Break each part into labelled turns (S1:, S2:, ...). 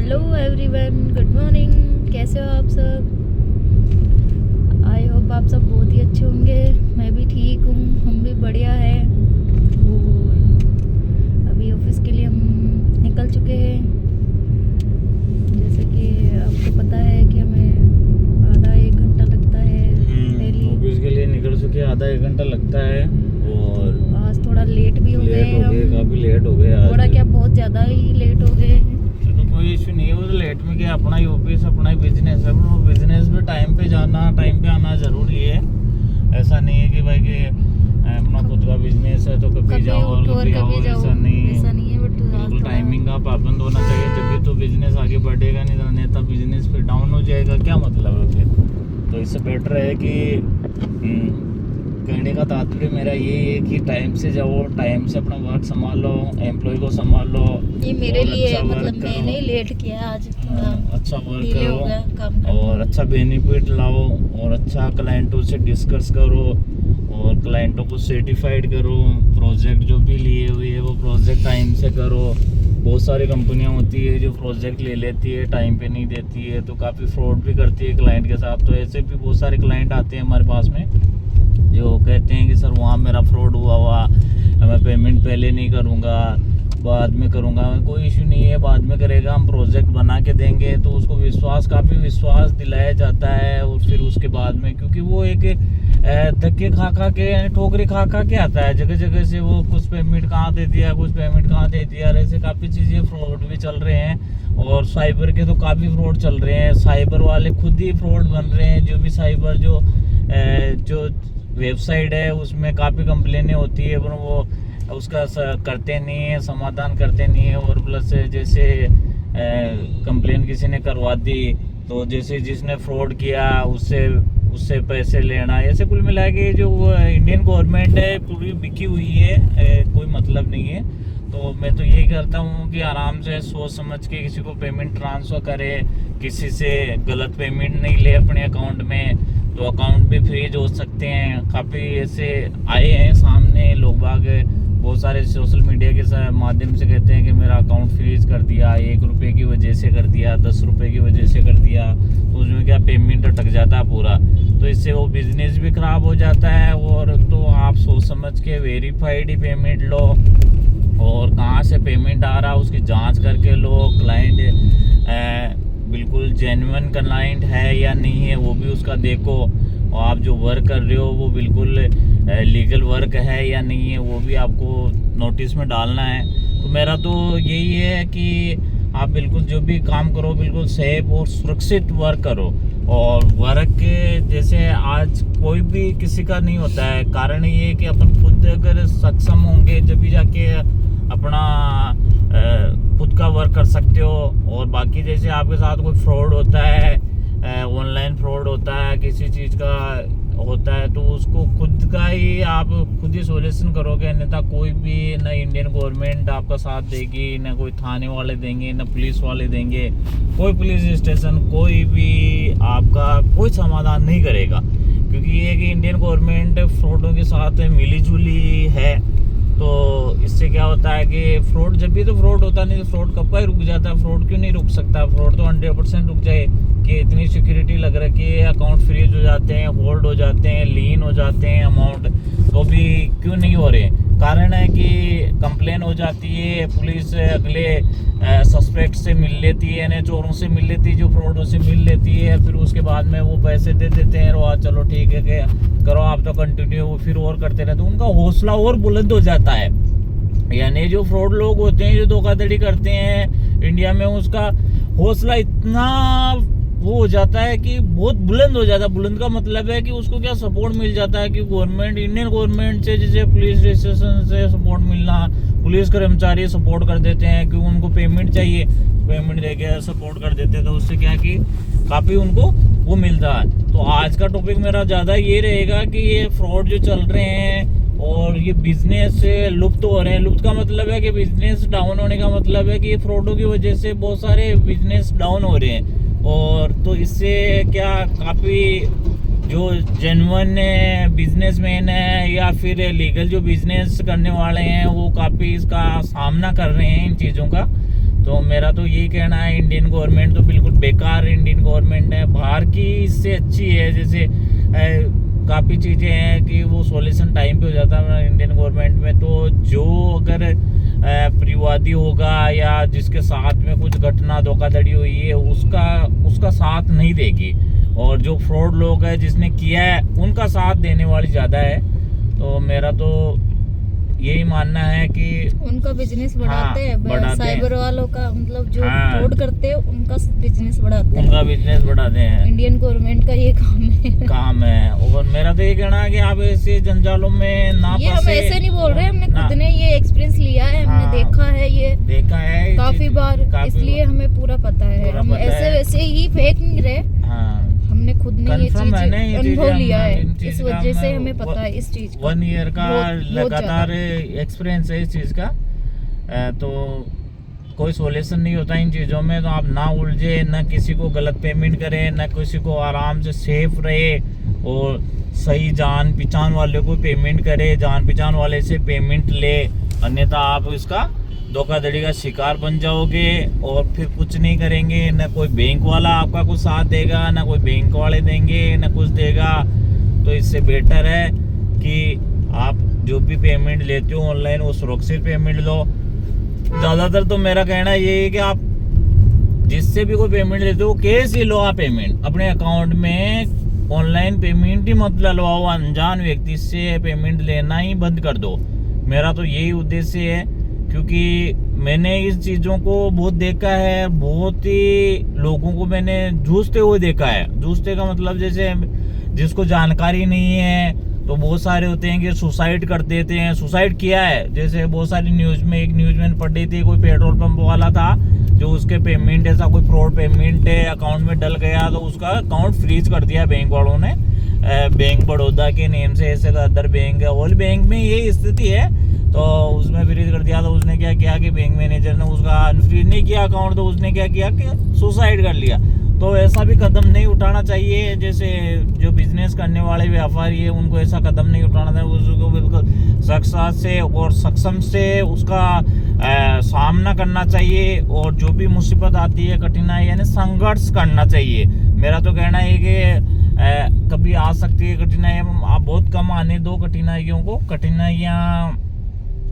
S1: Hello everyone, good morning. कैसे हो आप सब? आई होप आप सब बहुत ही अच्छे होंगे। मैं भी ठीक हूँ, हम भी बढ़िया है। और अभी ऑफिस के लिए हम निकल चुके हैं। जैसे कि आपको पता है कि हमें आधा एक घंटा लगता है डेली
S2: ऑफिस के लिए निकल चुके, आधा एक घंटा लगता है। और
S1: आज थोड़ा लेट भी हो गए हम,
S2: काफी लेट हो गए आज।
S1: थोड़ा क्या बहुत ज़्यादा ही लेट हो गए।
S2: तो कोई इशू नहीं है, वो लेट में क्या, अपना ही ऑफिस अपना ही बिजनेस है। वो बिजनेस में टाइम पे जाना, टाइम पे आना जरूरी है। ऐसा नहीं है कि भाई कि अपना खुद का बिजनेस है तो कभी जाओ और कभी आओ, ऐसा नहीं है। बिल्कुल टाइमिंग का पाबंद होना चाहिए, जब तो बिजनेस आगे बढ़ेगा। नहीं तो अन्यथा बिजनेस फिर डाउन हो जाएगा, क्या मतलब है फिर। तो इससे बेटर है कि कहने का तात्पर्य मेरा ये है कि टाइम से जाओ, टाइम से अपना वर्क संभालो, एम्प्लॉय को संभालो।
S1: ये मेरे लिए
S2: अच्छा
S1: मतलब मैंने ही लेट किया आज,
S2: अच्छा वर्क
S1: डिले हो गया काम
S2: करो और अच्छा बेनिफिट लाओ और अच्छा क्लाइंटों से डिस्कस करो और क्लाइंटों को सर्टिफाइड करो। प्रोजेक्ट जो भी लिए हुए है वो प्रोजेक्ट टाइम से करो। बहुत सारी कंपनियां होती है जो प्रोजेक्ट ले लेती है, टाइम पे नहीं देती है, तो काफ़ी फ्रॉड भी करती है क्लाइंट के साथ। तो ऐसे भी बहुत सारे क्लाइंट आते हैं हमारे पास में जो कहते हैं कि सर वहाँ मेरा फ्रॉड हुआ, मैं पेमेंट पहले नहीं करूँगा, बाद में करूँगा। कोई इशू नहीं है, बाद में करेगा, हम प्रोजेक्ट बना के देंगे। तो उसको काफ़ी विश्वास दिलाया जाता है। और फिर उसके बाद में, क्योंकि वो एक धक्के खा के, ठोकरे खा के आता है जगह जगह से। वो कुछ पेमेंट कहाँ दे दिया, कुछ पेमेंट कहाँ दे दिया, ऐसे काफ़ी चीज़ें फ्रॉड भी चल रहे हैं। और साइबर के तो काफ़ी फ्रॉड चल रहे हैं। साइबर वाले खुद ही फ्रॉड बन रहे हैं। जो भी साइबर जो वेबसाइट है उसमें काफ़ी कंप्लेनें होती है, पर वो उसका करते नहीं है, समाधान करते नहीं है। और प्लस जैसे कंप्लेन किसी ने करवा दी तो जैसे जिसने फ्रॉड किया उससे पैसे लेना, ऐसे कुल मिला के जो इंडियन गवर्नमेंट है पूरी बिकी हुई है, कोई मतलब नहीं है। तो मैं तो यही करता हूँ कि आराम से सोच समझ के किसी को पेमेंट ट्रांसफ़र करे, किसी से गलत पेमेंट नहीं ले अपने अकाउंट में, तो अकाउंट भी फ्रीज हो सकते हैं। काफ़ी ऐसे आए हैं सामने लोग बाग, बहुत सारे सोशल मीडिया के माध्यम से कहते हैं कि मेरा अकाउंट फ्रीज कर दिया, 1 रुपये की वजह से कर दिया, 10 रुपये की वजह से कर दिया। तो उसमें क्या पेमेंट अटक जाता है पूरा, तो इससे वो बिज़नेस भी ख़राब हो जाता है। और तो आप सोच समझ के वेरीफाइड ही पेमेंट लो और कहाँ से पेमेंट आ रहा है उसकी जांच करके लो। क्लाइंट बिल्कुल जेन्युइन क्लाइंट है या नहीं है वो भी उसका देखो। और आप जो वर्क कर रहे हो वो बिल्कुल लीगल वर्क है या नहीं है वो भी आपको नोटिस में डालना है। तो मेरा तो यही है कि आप बिल्कुल जो भी काम करो बिल्कुल सेफ और सुरक्षित वर्क करो। और वर्क जैसे आज कोई भी किसी का नहीं होता है, कारण ये है कि अपन खुद अगर सक्षम होंगे जब भी जाके अपना खुद का वर्क कर सकते हो। और बाकी जैसे आपके साथ कोई फ्रॉड होता है, ऑनलाइन फ्रॉड होता है, किसी चीज़ का होता है, तो उसको खुद का ही आप खुद ही सॉल्यूशन करोगे। अन्यथा कोई भी ना इंडियन गवर्नमेंट आपका साथ देगी, ना कोई थाने वाले देंगे, ना पुलिस वाले देंगे, कोई पुलिस स्टेशन कोई भी आपका कोई समाधान नहीं करेगा। क्योंकि ये कि इंडियन गवर्नमेंट फ्रॉडों के साथ मिली जुली है। तो इससे क्या होता है कि फ्रॉड जब भी तो फ्रॉड होता नहीं तो फ्रॉड कब का ही रुक जाता है। फ्रॉड क्यों नहीं रुक सकता, फ्रॉड तो 100% रुक जाए कि इतनी सिक्योरिटी लग रखी है, अकाउंट फ्रीज हो जाते हैं, होल्ड हो जाते हैं, लीन हो जाते हैं अमाउंट, तो भी क्यों नहीं हो रहे। कारण है कि कंप्लेन हो जाती है, पुलिस अगले सस्पेक्ट से मिल लेती है, यानी चोरों से मिल लेती है, जो फ्रॉडों से मिल लेती है। फिर उसके बाद में वो पैसे दे देते हैं, रो चलो ठीक है करो आप तो कंटिन्यू, वो फिर और करते रहते, तो उनका हौसला और बुलंद हो जाता है। यानी जो फ्रॉड लोग होते हैं जो धोखाधड़ी करते हैं इंडिया में, उसका हौसला इतना वो हो जाता है कि बहुत बुलंद हो जाता है। बुलंद का मतलब है कि उसको क्या सपोर्ट मिल जाता है कि गवर्नमेंट, इंडियन गवर्नमेंट से, जैसे पुलिस स्टेशन से सपोर्ट मिलना, पुलिस कर्मचारी सपोर्ट कर देते हैं कि उनको पेमेंट चाहिए, पेमेंट देके सपोर्ट कर देते हैं। तो उससे क्या कि काफ़ी उनको वो मिलता है। तो आज का टॉपिक मेरा ज़्यादा ये रहेगा कि ये फ्रॉड जो चल रहे हैं और ये बिजनेस से लुप्त हो रहे हैं। लुप्त का मतलब है कि बिजनेस डाउन होने का मतलब है कि ये फ्रॉडों की वजह से बहुत सारे बिजनेस डाउन हो रहे हैं। और तो इससे क्या काफ़ी जो जेन्युइन बिजनेसमैन है या फिर लीगल जो बिजनेस करने वाले हैं वो काफ़ी इसका सामना कर रहे हैं इन चीज़ों का। तो मेरा तो यही कहना है, इंडियन गवर्नमेंट तो बिल्कुल बेकार इंडियन गवर्नमेंट है, बाहर की इससे अच्छी है। जैसे काफ़ी चीज़ें हैं कि वो सॉल्यूशन टाइम पे हो जाता है इंडियन गवर्नमेंट में। तो जो अगर परिवादी होगा या जिसके साथ में कुछ घटना धोखाधड़ी हुई है उसका साथ नहीं देगी, और जो फ्रॉड लोग है जिसने किया है उनका साथ देने वाली ज़्यादा है। तो मेरा तो यही मानना है कि
S1: उनका बिजनेस बढ़ाते हैं, साइबर वालों का मतलब जो फ्रॉड करते हैं उनका बिजनेस बढ़ाते हैं,
S2: उनका बिजनेस बढ़ाते हैं।
S1: इंडियन गवर्नमेंट का ये काम है।
S2: और मेरा तो ये कहना है कि आप ऐसे जंजालों में ना फंसे।
S1: ये हम ऐसे नहीं बोल रहे, हमने खुद ने ये एक्सपीरियंस लिया है, हमने देखा है काफी बार, इसलिए हमें पूरा पता है। हम ऐसे वैसे ही फेक नहीं रहे, हमने खुद ने ये चीज अनुभव लिया है, इस वजह से हमें पता है इस चीज का।
S2: 1 ईयर का लगातार एक्सपीरियंस है इस चीज का। तो कोई सॉल्यूशन नहीं होता इन चीज़ों में। तो आप ना उलझे, ना किसी को गलत पेमेंट करें, ना किसी को, आराम से सेफ रहे और सही जान पहचान वाले को पेमेंट करे, जान पहचान वाले से पेमेंट ले, अन्यथा आप इसका धोखाधड़ी का शिकार बन जाओगे और फिर कुछ नहीं करेंगे। ना कोई बैंक वाला आपका कुछ साथ देगा, ना कोई बैंक वाले देंगे, ना कुछ देगा। तो इससे बेटर है कि आप जो भी पेमेंट लेते हो ऑनलाइन वो सुरक्षित पेमेंट लो। ज़्यादातर तो मेरा कहना ये है कि आप जिससे भी कोई पेमेंट लेते हो कैश ही लो आप पेमेंट अपने अकाउंट में। ऑनलाइन पेमेंट ही मत डलवाओ, अनजान व्यक्ति से पेमेंट लेना ही बंद कर दो। मेरा तो यही उद्देश्य है, क्योंकि मैंने इस चीज़ों को बहुत देखा है, बहुत ही लोगों को मैंने जूझते हुए देखा है। जूझते का मतलब जैसे जिसको जानकारी नहीं है तो बहुत सारे होते हैं कि सुसाइड कर देते हैं, सुसाइड किया है। जैसे बहुत सारी न्यूज़ में, एक न्यूज़ में पढ़ रही थी, कोई पेट्रोल पंप वाला था जो उसके पेमेंट ऐसा कोई फ्रॉड पेमेंट है अकाउंट में डल गया, तो उसका अकाउंट फ्रीज कर दिया बैंक वालों ने। बैंक बड़ौदा के नेम से, ऐसे अदर बैंक, ऑल बैंक में यही स्थिति है। तो उसमें फ्रीज कर दिया। तो उसने क्या किया कि बैंक मैनेजर ने उसका अनफ्रीज नहीं किया अकाउंट, तो उसने क्या किया कि सुसाइड कर लिया। तो ऐसा भी कदम नहीं उठाना चाहिए। जैसे जो बिजनेस करने वाले व्यापारी है उनको ऐसा कदम नहीं उठाना चाहिए। उसको बिल्कुल सख्त से और सक्षम से उसका सामना करना चाहिए, और जो भी मुसीबत आती है, कठिनाई, यानी संघर्ष करना चाहिए। मेरा तो कहना है कि कभी आ सकती है कठिनाई, आप बहुत कम आने दो कठिनाइयों को। कठिनाइयाँ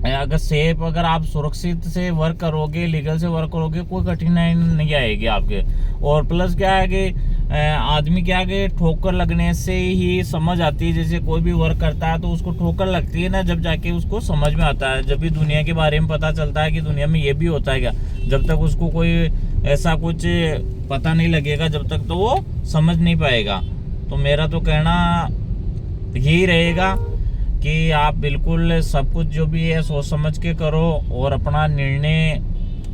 S2: अगर आप सुरक्षित से वर्क करोगे, लीगल से वर्क करोगे, कोई कठिनाई नहीं आएगी आपके। और प्लस क्या है कि आदमी क्या है कि ठोकर लगने से ही समझ आती है। जैसे कोई भी वर्क करता है तो उसको ठोकर लगती है ना, जब जाके उसको समझ में आता है, जब भी दुनिया के बारे में पता चलता है कि दुनिया में ये भी होता है क्या। जब तक उसको कोई ऐसा कुछ पता नहीं लगेगा, जब तक तो वो समझ नहीं पाएगा। तो मेरा तो कहना यही रहेगा कि आप बिल्कुल सब कुछ जो भी है सोच समझ के करो, और अपना निर्णय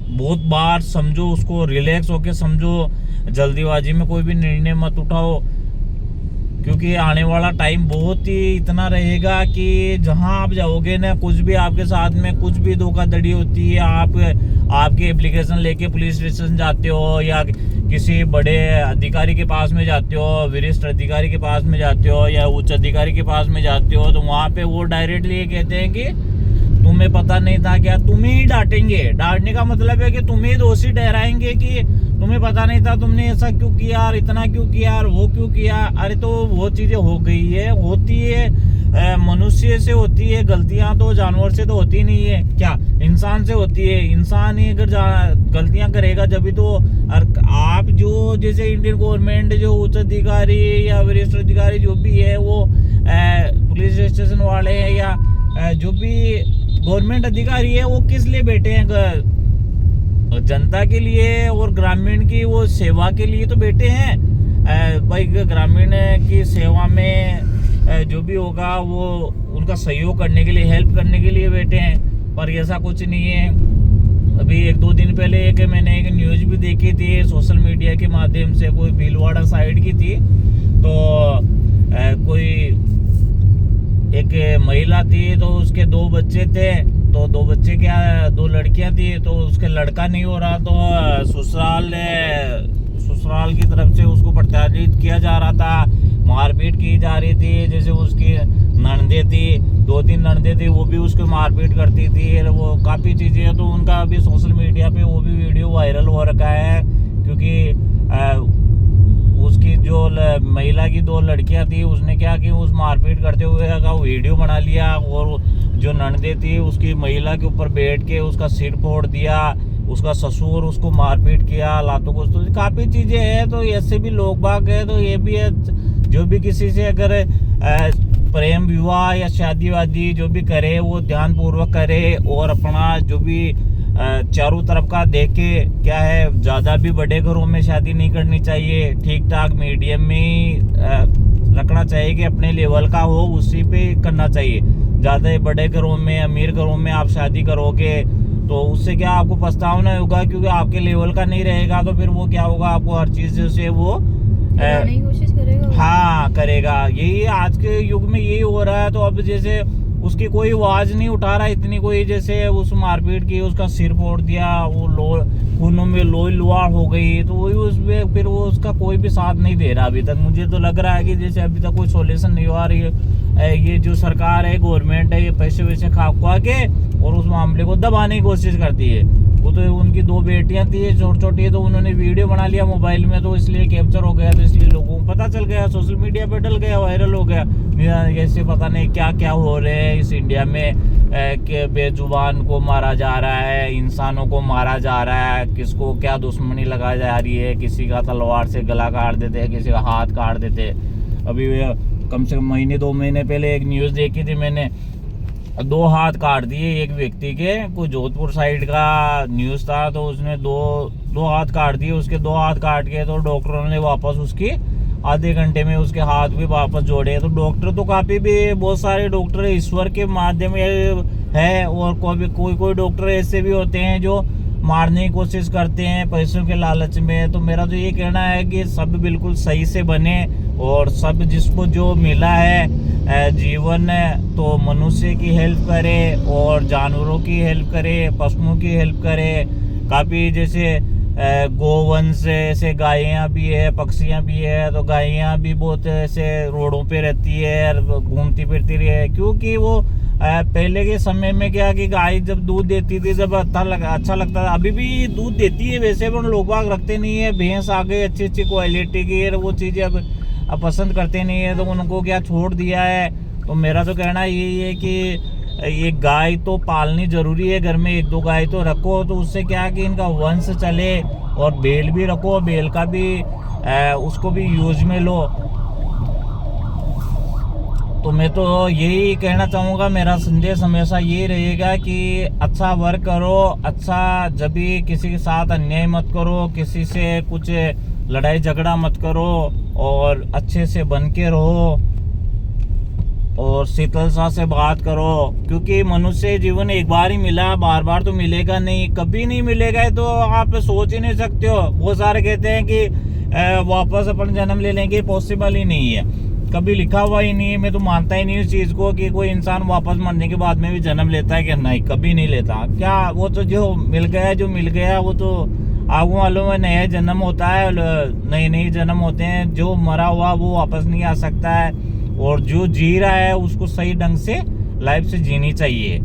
S2: बहुत बार समझो, उसको रिलैक्स होके समझो। जल्दीबाजी में कोई भी निर्णय मत उठाओ, क्योंकि आने वाला टाइम बहुत ही इतना रहेगा कि जहां आप जाओगे ना, कुछ भी आपके साथ में कुछ भी धोखाधड़ी होती है, आपकी एप्लीकेशन लेके पुलिस स्टेशन जाते हो या किसी बड़े अधिकारी के पास में जाते हो, वरिष्ठ अधिकारी के पास में जाते हो या उच्च अधिकारी के पास में जाते हो, तो वहाँ पे वो डायरेक्टली ये कहते हैं कि तुम्हें पता नहीं था क्या। तुम्हें ही डांटेंगे। डांटने का मतलब है कि तुम्हें ही दोषी ठहराएंगे कि तुम्हें पता नहीं था, तुमने ऐसा क्यों किया, इतना क्यों किया, वो क्यों किया। अरे तो वो चीज़ें हो गई है, होती है, मनुष्य से होती है गलतियां, तो जानवर से तो होती नहीं है क्या, इंसान से होती है। इंसान ही अगर गलतियां करेगा जब भी तो। आप जो जैसे इंडियन गवर्नमेंट जो उच्च अधिकारी या वरिष्ठ अधिकारी जो भी है, वो पुलिस स्टेशन वाले हैं या जो भी गवर्नमेंट अधिकारी है, वो किस लिए बैठे हैं, जनता के लिए और ग्रामीण की वो सेवा के लिए तो बैठे हैं। भाई ग्रामीण की सेवा में जो भी होगा वो उनका सहयोग करने के लिए, हेल्प करने के लिए बैठे हैं, पर ऐसा कुछ नहीं है। अभी 1-2 दिन पहले मैंने एक न्यूज़ भी देखी थी सोशल मीडिया के माध्यम से, कोई भीलवाड़ा साइड की थी। तो कोई एक महिला थी, तो उसके 2 बच्चे थे, तो 2 बच्चे क्या 2 लड़कियां थी, तो उसके लड़का नहीं हो रहा, तो ससुराल की तरफ से उसको प्रताड़ित किया जा रहा था। मारपीट की जा रही थी। जैसे उसकी ननदे थी, 2-3 ननदे थी, वो भी उसको मारपीट करती थी। वो काफ़ी चीज़ें, तो उनका अभी सोशल मीडिया पे वो भी वीडियो वायरल हो रखा है, क्योंकि उसकी जो महिला की 2 लड़कियां थी, उसने क्या कि उस मारपीट करते हुए का वीडियो बना लिया, और जो ननदे थी उसकी महिला के ऊपर बैठ के उसका सिर फोड़ दिया, उसका ससुर उसको मारपीट किया, लातों को। तो काफ़ी चीज़ें हैं। तो ऐसे भी लोग बाग है, तो ये भी है, जो भी किसी से अगर प्रेम विवाह या शादी वादी जो भी करे वो ध्यानपूर्वक करे, और अपना जो भी चारों तरफ का देखे। क्या है, ज़्यादा भी बड़े घरों में शादी नहीं करनी चाहिए, ठीक ठाक मीडियम में ही रखना चाहिए कि अपने लेवल का हो, उसी पे करना चाहिए। ज़्यादा बड़े घरों में, अमीर घरों में आप शादी करोगे तो उससे क्या आपको पछतावा होगा, क्योंकि आपके लेवल का नहीं रहेगा। तो फिर वो क्या होगा, आपको हर चीज़ से वो
S1: कोशिश करेगा।
S2: हाँ करेगा। यही आज के युग में यही हो रहा है। तो अब जैसे उसकी कोई आवाज नहीं उठा रहा इतनी, कोई जैसे उस मारपीट की, उसका सिर फोड़ दिया, वो खूनों में लोई लुहार हो गई, तो वही उसमें फिर वो उसका कोई भी साथ नहीं दे रहा अभी तक। मुझे तो लग रहा है कि जैसे अभी तक कोई सोल्यूशन नहीं हुआ रही है। ये जो सरकार है, गवर्नमेंट है, ये पैसे वैसे खा के और उस मामले को दबाने की कोशिश करती है। वो तो उनकी 2 बेटियां थी छोटी छोटी, तो उन्होंने वीडियो बना लिया मोबाइल में, तो इसलिए कैप्चर हो गया, तो इसलिए लोगों को पता चल गया, सोशल मीडिया पे डल गया, वायरल हो गया। ऐसे पता नहीं क्या क्या हो रहे हैं इस इंडिया में, कि बेजुबान को मारा जा रहा है, इंसानों को मारा जा रहा है, किसको क्या दुश्मनी लगाई जा रही है। किसी का तलवार से गला काट देते हैं, किसी का हाथ काट देते हैं। अभी कम से कम 1-2 महीने पहले एक न्यूज़ देखी थी मैंने, 2 हाथ काट दिए एक व्यक्ति के, कोई जोधपुर साइड का न्यूज़ था। तो उसने दो हाथ काट दिए, उसके 2 हाथ काट के तो डॉक्टरों ने वापस उसकी आधे घंटे में उसके हाथ भी वापस जोड़े। तो डॉक्टर तो काफ़ी भी बहुत सारे डॉक्टर ईश्वर के माध्यम है, और कोई डॉक्टर ऐसे भी होते हैं जो मारने की कोशिश करते हैं पैसों के लालच में। तो मेरा तो ये कहना है कि सब बिल्कुल सही से बने, और सब जिसको जो मिला है जीवन, तो मनुष्य की हेल्प करे और जानवरों की हेल्प करे, पशुओं की हेल्प करे। काफ़ी जैसे गोवंश ऐसे गायें भी है, पक्षियां भी है, तो गायें भी बहुत ऐसे रोडों पे रहती है, घूमती फिरती रही है। क्योंकि वो पहले के समय में क्या कि गाय जब दूध देती थी, जब अच्छा लगता था। अभी भी दूध देती है वैसे, पर लोग बाग रखते नहीं है। भैंस आ गई अच्छी अच्छी क्वालिटी की, वो चीज़ें अब पसंद करते नहीं है, तो उनको क्या छोड़ दिया है। तो मेरा तो कहना यही है कि ये गाय तो पालनी जरूरी है, घर में 1-2 गाय तो रखो, तो उससे क्या कि इनका वंश चले। और बैल भी रखो, बैल का भी उसको भी यूज में लो। तो मैं तो यही कहना चाहूँगा, मेरा संदेश हमेशा ये रहेगा कि अच्छा वर्क करो, अच्छा जब भी किसी के साथ अन्याय मत करो, किसी से कुछ लड़ाई झगड़ा मत करो, और अच्छे से बन के रहो, और शीतलता से बात करो। क्योंकि मनुष्य जीवन एक बार ही मिला, बार बार तो मिलेगा नहीं, कभी नहीं मिलेगा। तो आप सोच ही नहीं सकते हो। बहुत सारे कहते हैं कि वापस अपन जन्म ले लेंगे, पॉसिबल ही नहीं है, कभी लिखा हुआ ही नहीं है। मैं तो मानता ही नहीं उस चीज़ को कि कोई इंसान वापस मरने के बाद में भी जन्म लेता है, कि नहीं, कभी नहीं लेता। क्या वो तो जो मिल गया वो तो आगू वालों में नया जन्म होता है, नए जन्म होते हैं। जो मरा हुआ वो वापस नहीं आ सकता है, और जो जी रहा है उसको सही ढंग से लाइफ से जीनी चाहिए।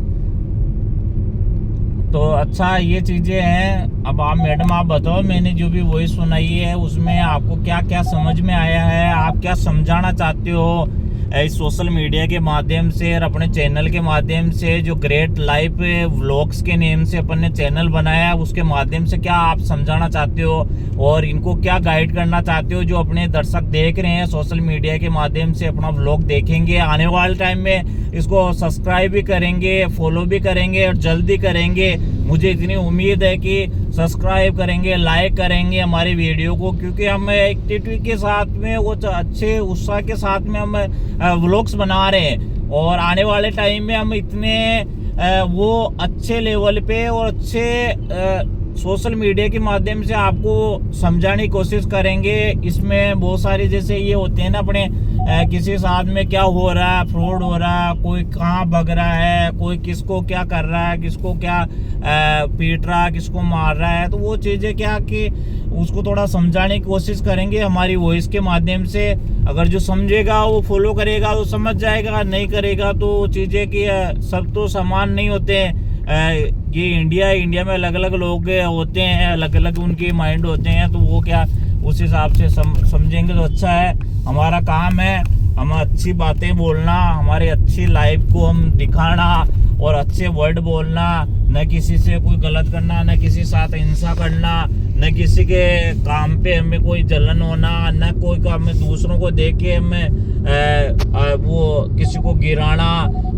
S2: तो अच्छा, ये चीज़ें हैं। अब आप मैडम आप बताओ, मैंने जो भी वॉइस सुनाई है उसमें आपको क्या क्या समझ में आया है, आप क्या समझाना चाहते हो इस सोशल मीडिया के माध्यम से और अपने चैनल के माध्यम से। जो ग्रेट लाइफ व्लॉग्स के नेम से अपन ने चैनल बनाया है, उसके माध्यम से क्या आप समझाना चाहते हो, और इनको क्या गाइड करना चाहते हो। जो अपने दर्शक देख रहे हैं सोशल मीडिया के माध्यम से अपना व्लॉग देखेंगे, आने वाले टाइम में इसको सब्सक्राइब भी करेंगे, फॉलो भी करेंगे, और जल्दी करेंगे। मुझे इतनी उम्मीद है कि सब्सक्राइब करेंगे, लाइक करेंगे हमारी वीडियो को, क्योंकि हम एक्टिविटी के साथ में वो अच्छे उत्साह के साथ में हम व्लॉग्स बना रहे हैं। और आने वाले टाइम में हम इतने वो अच्छे लेवल पे और अच्छे सोशल मीडिया के माध्यम से आपको समझाने की कोशिश करेंगे। इसमें बहुत सारे जैसे ये होते हैं ना, अपने किसी साथ में क्या हो रहा है, फ्रॉड हो रहा है, कोई कहाँ भग रहा है, कोई किसको क्या कर रहा है, किसको क्या पीट रहा है, किसको मार रहा है। तो वो चीज़ें क्या कि उसको थोड़ा समझाने की कोशिश करेंगे हमारी वॉइस के माध्यम से। अगर जो समझेगा वो फॉलो करेगा तो समझ जाएगा, नहीं करेगा तो चीज़ें कि सब तो समान नहीं होते हैं। ये इंडिया में अलग अलग लोग होते हैं, अलग अलग उनके माइंड होते हैं। तो वो क्या उस हिसाब से समझेंगे तो अच्छा है। हमारा काम है हम अच्छी बातें बोलना, हमारी अच्छी लाइफ को हम दिखाना और अच्छे वर्ड बोलना, न किसी से कोई गलत करना, न किसी साथ हिंसा करना, न किसी के काम पे हमें कोई जलन होना, न कोई काम में दूसरों को देख के हमें वो किसी को गिराना।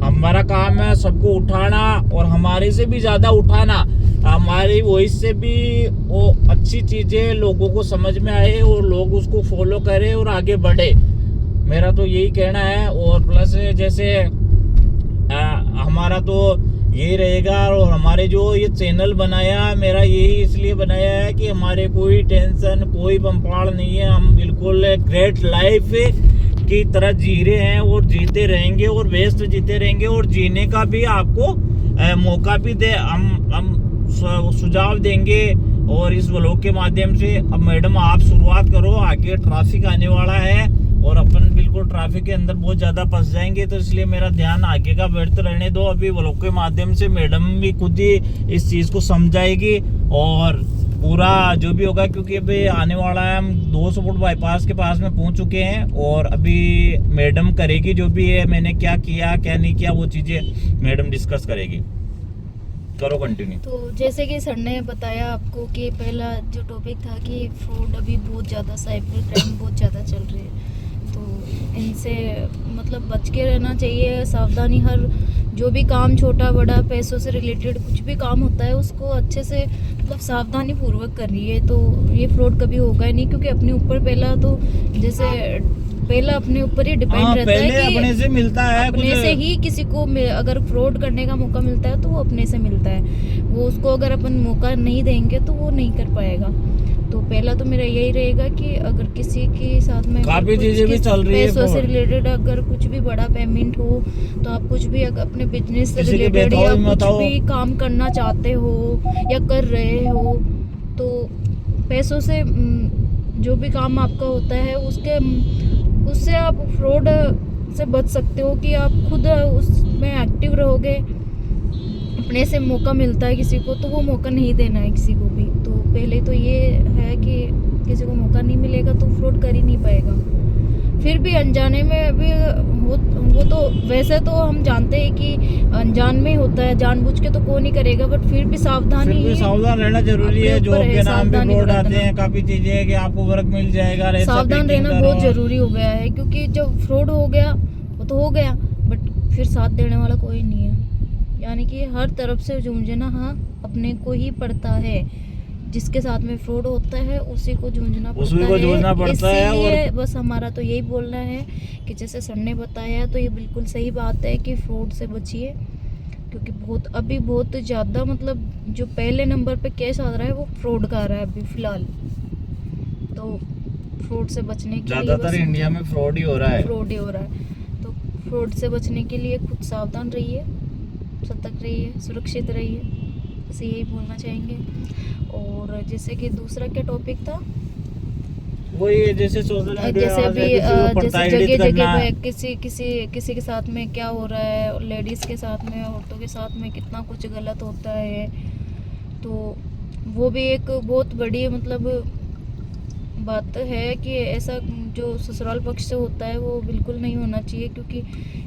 S2: हमारा काम है सबको उठाना और हमारे से भी ज़्यादा उठाना, हमारी वॉइस से भी वो अच्छी चीज़ें लोगों को समझ में आए और लोग उसको फॉलो करें और आगे बढ़े। मेरा तो यही कहना है। और प्लस जैसे हमारा तो यही रहेगा। और हमारे जो ये चैनल बनाया, मेरा यही इसलिए बनाया है कि हमारे कोई टेंशन कोई बम्पाड़ नहीं है। हम बिल्कुल ग्रेट लाइफ की तरह जी रहे हैं और जीते रहेंगे और बेस्ट जीते रहेंगे और जीने का भी आपको मौका भी दे हम सुझाव देंगे। और इस व्लॉग के माध्यम से अब मैडम आप शुरुआत करो, आगे ट्रैफिक आने वाला है और अपन बिल्कुल ट्रैफिक के अंदर बहुत ज़्यादा फंस जाएंगे। तो इसलिए मेरा ध्यान आगे का बढ़ते रहने दो। अभी व्लॉग के माध्यम से मैडम भी खुद ही इस चीज़ को समझाएगी और पूरा जो भी होगा, क्योंकि अभी आने वाला है। हम 200 फुट बाईपास के पास में पहुंच चुके हैं और अभी मैडम करेगी जो भी है, मैंने क्या किया क्या नहीं किया वो चीज़ें मैडम डिस्कस करेगी। करो कंटिन्यू।
S1: तो जैसे कि सर ने बताया आपको कि पहला जो टॉपिक था कि फ्रॉड अभी बहुत ज़्यादा, साइबर क्राइम बहुत ज़्यादा चल रही है। तो इनसे मतलब बच के रहना चाहिए, सावधानी। हर जो भी काम छोटा बड़ा पैसों से रिलेटेड कुछ भी काम होता है उसको अच्छे से मतलब सावधानी पूर्वक करिए, तो ये फ्रॉड कभी होगा ही नहीं। क्योंकि अपने ऊपर पहला अपने ऊपर ही डिपेंड रहता है कि
S2: अपने से मिलता है,
S1: अपने से ही किसी को अगर फ्रॉड करने का मौका मिलता है तो वो अपने से मिलता है। वो उसको अगर अपन मौका नहीं देंगे तो वो नहीं कर पाएगा। तो पहला तो मेरा यही रहेगा कि अगर किसी के साथ में
S2: काफी चीजें भी चल रही है
S1: पैसों से रिलेटेड अगर कुछ भी बड़ा पेमेंट हो, तो आप कुछ भी अपने बिजनेस से
S2: किसी के
S1: रिलेटेड या
S2: बेताब
S1: कुछ भी काम करना चाहते हो या कर रहे हो, तो पैसों से जो भी काम आपका होता है उससे आप फ्रॉड से बच सकते हो कि आप खुद उसमें एक्टिव रहोगे। अपने से मौका मिलता है किसी को तो वो मौका नहीं देना है किसी को भी। तो पहले तो ये है कि किसी को मौका नहीं मिलेगा तो फ्रॉड कर ही नहीं पाएगा। फिर भी अनजाने में अभी वो तो वैसे तो हम जानते हैं कि अनजान में होता है, जानबूझ के तो कोई नहीं करेगा, बट फिर भी सावधान
S2: रहना जरूरी है। जॉब के नाम पे फ्रॉड आते हैं, काफी चीजें कि आपको वर्क मिल जाएगा,
S1: सावधान रहना बहुत जरूरी हो गया है। क्योंकि जब फ्रॉड हो गया वो तो हो गया, बट फिर साथ देने वाला कोई नहीं है। यानी कि हर तरफ से जूझना अपने को ही पड़ता है। जिसके साथ में फ्रॉड होता है उसी को जूझना पड़ता है। और बस हमारा तो यही बोलना है कि जैसे सर ने बताया तो ये बिल्कुल सही बात है कि फ्रॉड से बचिए। क्योंकि अभी बहुत ज़्यादा मतलब जो पहले नंबर पे केस आ रहा है वो फ्रॉड का आ रहा है अभी फिलहाल। तो फ्रॉड से बचने के लिए
S2: ज़्यादातर इंडिया में फ्रॉड ही हो रहा है।
S1: तो फ्रॉड से बचने के लिए खुद सावधान रहिए, सतर्क रहिए, सुरक्षित रहिए, बस यही बोलना चाहेंगे। और जैसे कि दूसरा क्या टॉपिक था,
S2: वही जैसे सोशल मीडिया,
S1: जैसे अभी जैसे जगह पे किसी के साथ में क्या हो रहा है, लेडीज़ के साथ में, औरतों के साथ में कितना कुछ गलत होता है। तो वो भी एक बहुत बड़ी मतलब बात है कि ऐसा जो ससुराल पक्ष से होता है वो बिल्कुल नहीं होना चाहिए। क्योंकि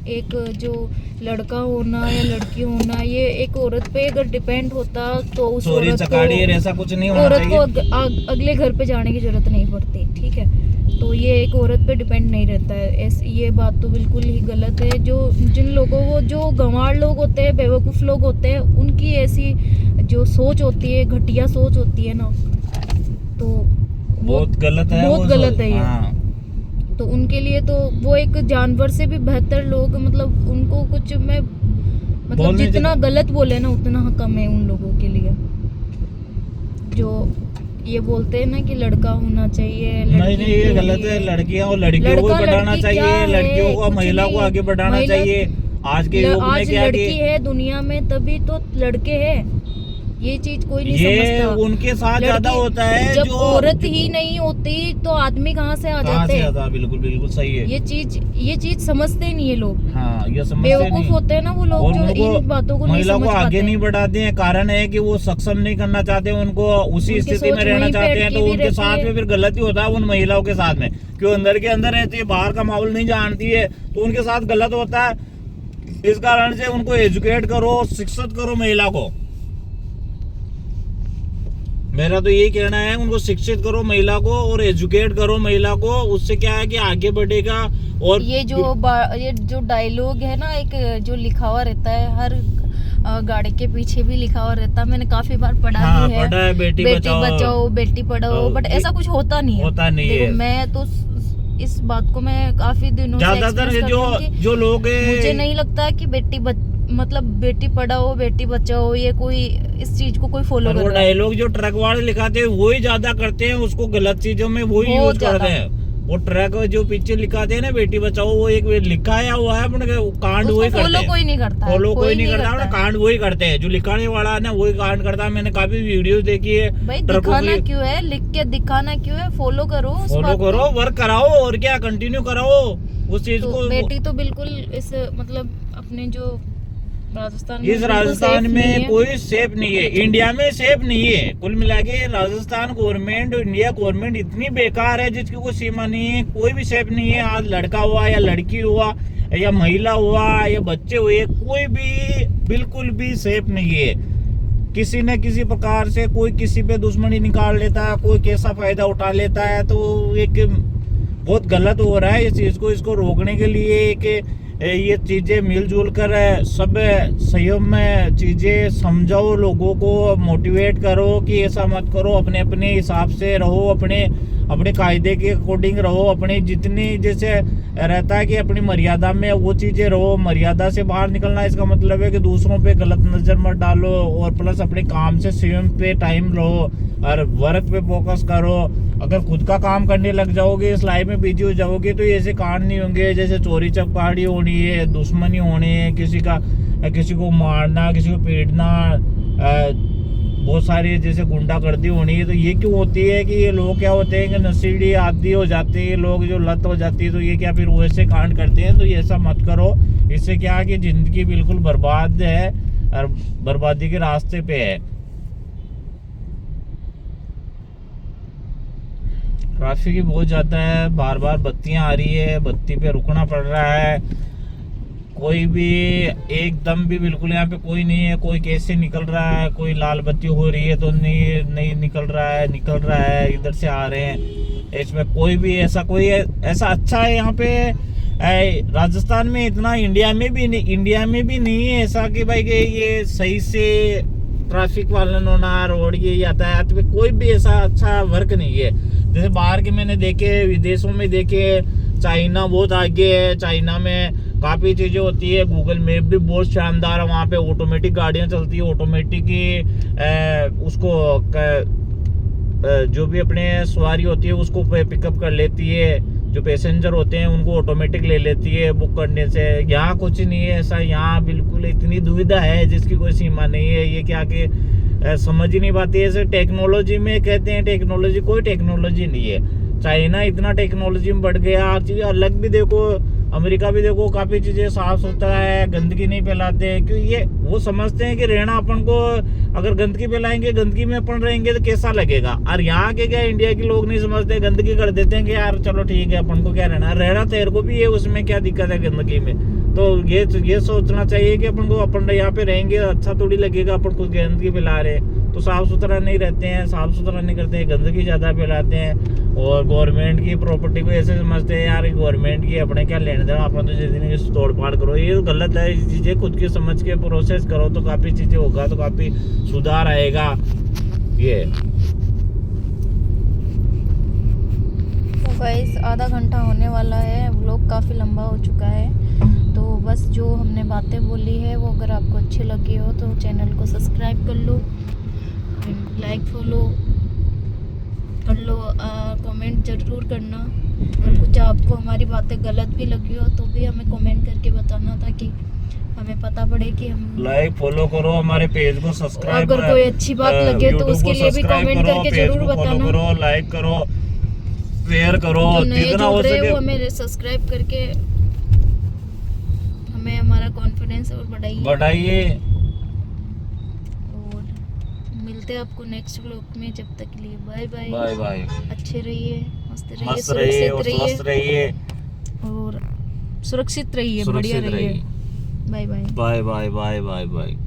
S1: एक जो लड़का होना या लड़की होना ये एक औरत पे अगर डिपेंड होता तो उस औरत
S2: ऐसा कुछ नहीं होना
S1: औरत को अगले घर पे जाने की जरूरत नहीं पड़ती, ठीक है। तो ये एक औरत पे डिपेंड नहीं रहता है। ये बात तो बिल्कुल ही गलत है। जिन लोगों को जो गंवार लोग होते हैं, बेवकूफ़ लोग होते हैं, उनकी ऐसी जो सोच होती है, घटिया सोच होती है ना, तो
S2: बहुत गलत है ये।
S1: तो उनके लिए तो वो एक जानवर से भी बेहतर लोग, मतलब उनको कुछ में मतलब जितना गलत बोले ना उतना कम है उन लोगों के लिए। जो ये बोलते हैं ना कि लड़का होना चाहिए,
S2: नहीं
S1: लड़की
S2: नहीं, ये
S1: के
S2: गलत
S1: लिए।
S2: है। लड़कियां और लड़कियों को
S1: लड़का
S2: बढ़ाना
S1: लड़की क्या
S2: चाहिए,
S1: है,
S2: लड़कियों को,
S1: कुछ
S2: महिला को
S1: नहीं।
S2: आगे बढ़ाना
S1: महिला-
S2: चाहिए। आज के युग में
S1: आज
S2: क्या
S1: लड़की
S2: कि
S1: है दुनिया में तभी तो लड़के हैं, ये चीज कोई नहीं
S2: ये
S1: समझता।
S2: उनके साथ ज्यादा
S1: लड़की
S2: होता है।
S1: जब
S2: जो
S1: औरत ही नहीं होती तो आदमी कहाँ से आ
S2: कहाँ से
S1: जाते?
S2: आता, बिल्कुल बिल्कुल सही है।
S1: ये चीज समझते नहीं है लोग,
S2: हाँ, ये समझते
S1: बेवकूफ
S2: नहीं।
S1: होते हैं ना वो लोग
S2: और
S1: जो
S2: उनको
S1: इन बातों को नहीं
S2: महिला को
S1: समझ
S2: आगे
S1: पाते।
S2: नहीं बढ़ाते हैं, कारण है कि वो सक्षम नहीं करना चाहते, उनको उसी
S1: उनकी
S2: स्थिति में
S1: सोच
S2: रहना
S1: वहीं पे
S2: चाहते हैं।
S1: अटकी
S2: तो
S1: हुई
S2: उनके
S1: रहती
S2: साथ
S1: है।
S2: में फिर गलती होता है उन महिलाओं के साथ में, क्यों अंदर के अंदर रहती है, बाहर का माहौल नहीं जानती है, तो उनके साथ गलत होता है। इस कारण से उनको एजुकेट करो, शिक्षित करो महिला को। मेरा तो यही कहना है, उनको शिक्षित करो महिला को और एजुकेट करो महिला को। उससे क्या है कि आगे बढ़ेगा। और
S1: ये जो डायलॉग है ना, एक जो लिखा हुआ रहता है हर गाड़ी के पीछे भी लिखा हुआ रहता है, मैंने काफी बार पढ़ा
S2: हाँ,
S1: भी है।
S2: पढ़ा है, बेटी बचाओ
S1: बेटी पढ़ाओ, बट ऐसा कुछ होता नहीं है।
S2: होता नहीं
S1: देखो,
S2: है।
S1: मैं तो इस बात को मैं काफी दिनों से
S2: ज्यादातर
S1: एक्सपीरियंस कर रही हूँ कि
S2: जो लोग
S1: मुझे नहीं लगता कि मतलब बेटी पढ़ाओ बेटी बचाओ ये कोई इस चीज को कोई फॉलो कर
S2: वो
S1: रहा है।
S2: डायलॉग जो ट्रक वाले लिखाते हैं वही ज्यादा करते हैं, उसको गलत चीजों में वही
S1: बहुत
S2: यूज करते
S1: ज्यादा।
S2: हैं। वो ट्रक जो पीछे लिखाते हैं ना बेटी बचाओ, वो एक लिखाया हुआ है अपने कांड
S1: उसको
S2: वही करते
S1: फॉलो
S2: हैं।
S1: कोई नहीं करता है,
S2: फॉलो कोई नहीं करता
S1: है।
S2: है, कांड वही करते हैं। जो लिखाने वाला है ना वही कांड करता है। मैंने काफी वीडियोस देखी है।
S1: भाई दिखाना क्यों है, लिख के दिखाना क्यों है, फॉलो करो उस
S2: फॉलो
S1: बात को।
S2: करो, वर्क कराओ, और क्या कंटिन्यू कराओ उस चीज
S1: तो
S2: को।
S1: बेटी तो बिल्कुल इस मतलब अपने जो राजस्थान में
S2: इस
S1: बिल्कुल
S2: राजस्थान
S1: safe नहीं
S2: में
S1: है।
S2: कोई सेफ नहीं है, इंडिया में सेफ नहीं है। कुल मिला के राजस्थान गवर्नमेंट, इंडिया गवर्नमेंट इतनी बेकार है जिसकी कोई सीमा नहीं है। कोई भी सेफ नहीं है। आज लड़का हुआ या लड़की हुआ या महिला हुआ या बच्चे हुए, कोई भी बिल्कुल भी सेफ नहीं है। किसी न किसी प्रकार से कोई किसी पे दुश्मनी निकाल लेता है, कोई कैसा फायदा उठा लेता है। तो एक बहुत गलत हो रहा है इस चीज को। इसको रोकने के लिए कि ये चीजें मिलजुल कर सब संयम में चीजें समझाओ, लोगों को मोटिवेट करो कि ऐसा मत करो, अपने अपने हिसाब से रहो, अपने कायदे के अकॉर्डिंग रहो, अपने जितनी जैसे रहता है कि अपनी मर्यादा में वो चीजें रहो। मर्यादा से बाहर निकलना इसका मतलब है कि दूसरों पे गलत नजर मत डालो, और प्लस अपने काम से स्वयं पे टाइम रहो और वर्क पे फोकस करो। अगर खुद का काम करने लग जाओगे, इस लाइफ में बिजी हो जाओगे, तो ऐसे कांड नहीं होंगे जैसे चोरी चपकाड़ी होनी है, दुश्मनी होनी है, किसी को मारना, किसी को पीटना, बहुत सारी जैसे गुंडागर्दी होनी है। तो ये क्यों होती है कि ये लोग क्या होते हैं कि नशीली आदी हो जाते हैं, लोग जो लत हो जाती है, तो ये क्या फिर वैसे कांड करते हैं। तो ये ऐसा मत करो। इससे क्या है कि जिंदगी बिल्कुल बर्बाद है और बर्बादी के रास्ते पे है। ट्रैफिक बहुत ज्यादा है, बार बार बत्तियां आ रही है, बत्ती पे रुकना पड़ रहा है। कोई भी एकदम भी बिल्कुल यहाँ पे कोई नहीं है। कोई कैसे निकल रहा है, कोई लाल बत्ती हो रही है तो नहीं निकल रहा है, इधर से आ रहे हैं। इसमें कोई भी ऐसा अच्छा है यहाँ पे राजस्थान में इतना, इंडिया में भी नहीं है ऐसा कि भाई कि ये सही से ट्रैफिक पालन होना, रोड ये यातायात पे कोई भी ऐसा अच्छा वर्क नहीं है। जैसे बाहर के मैंने देखे, विदेशों में देखे, चाइना बहुत आगे है। चाइना में काफ़ी चीज़ें होती है, गूगल मैप भी बहुत शानदार है। वहाँ पे ऑटोमेटिक गाड़ियाँ चलती है, ऑटोमेटिक ही उसको जो भी अपने सवारी होती है उसको पिकअप कर लेती है। जो पैसेंजर होते हैं उनको ऑटोमेटिक ले लेती है बुक करने से। यहाँ कुछ नहीं है ऐसा। यहाँ बिल्कुल इतनी दुविधा है जिसकी कोई सीमा नहीं है। ये क्या कि समझ ही नहीं पाती है। ऐसे टेक्नोलॉजी में कहते हैं टेक्नोलॉजी, कोई टेक्नोलॉजी नहीं है। चाइना इतना टेक्नोलॉजी में बढ़ गया, हर चीज़ अलग भी देखो, अमेरिका भी देखो, काफ़ी चीज़ें साफ सुथरा है, गंदगी नहीं फैलाते हैं। क्यों ये वो समझते हैं कि रहना अपन को, अगर गंदगी फैलाएंगे, गंदगी में अपन रहेंगे तो कैसा लगेगा। और यहाँ के क्या इंडिया के लोग नहीं समझते, गंदगी कर देते हैं कि यार चलो ठीक है अपन को क्या रहना तेरे को भी है, उसमें क्या दिक्कत है गंदगी में। तो ये सोचना चाहिए कि अपन यहाँ पे रहेंगे अच्छा थोड़ी लगेगा अपन कुछ गंदगी फैला रहे। तो साफ सुथरा नहीं रहते हैं, साफ सुथरा नहीं करते हैं, गंदगी ज़्यादा फैलाते हैं। और गवर्नमेंट की प्रॉपर्टी को ऐसे समझते हैं यार गवर्नमेंट की अपने क्या लेने देना, अपन तो जितनी तोड़ फाड़ करो। ये तो गलत है। चीज़ें खुद की समझ के प्रोसेस करो तो काफ़ी चीज़ें होगा, तो काफ़ी सुधार आएगा। ये
S1: तो गाइस आधा घंटा होने वाला है, व्लॉग काफ़ी लंबा हो चुका है। तो बस जो हमने बातें बोली है वो अगर आपको अच्छी लगी हो तो चैनल को सब्सक्राइब कर लो, लाइक फॉलो कमेंट जरूर करना। और कुछ आपको हमारी बातें गलत भी लगी हो तो भी हमें कमेंट करके बताना, ताकि हमें पता पड़े कि हम
S2: लाइक फॉलो करो हमारे पेज को, सब्सक्राइब
S1: अगर कोई अच्छी बात लगे तो उसके लिए भी कमेंट करके जरूर बताना।
S2: करो, लाइक करो, शेयर करो,
S1: जो नए
S2: जितना हो
S1: जुड़ रहे
S2: सके
S1: वो हमें सब्सक्राइब करके हमारा कॉन्फिडेंस और
S2: बढ़ाइए।
S1: और मिलते हैं आपको नेक्स्ट व्लॉग में। जब तक के लिए बाय बाय।
S2: Bye bye.
S1: अच्छे रहिए, मस्त रहिए,
S2: मस्त रहिए और
S1: सुरक्षित
S2: स्वस्थ रहिए
S1: और सुरक्षित रहिए, बढ़िया
S2: सुरक्षित
S1: रहिए।
S2: रहिए।
S1: Bye bye.
S2: Bye bye bye bye bye.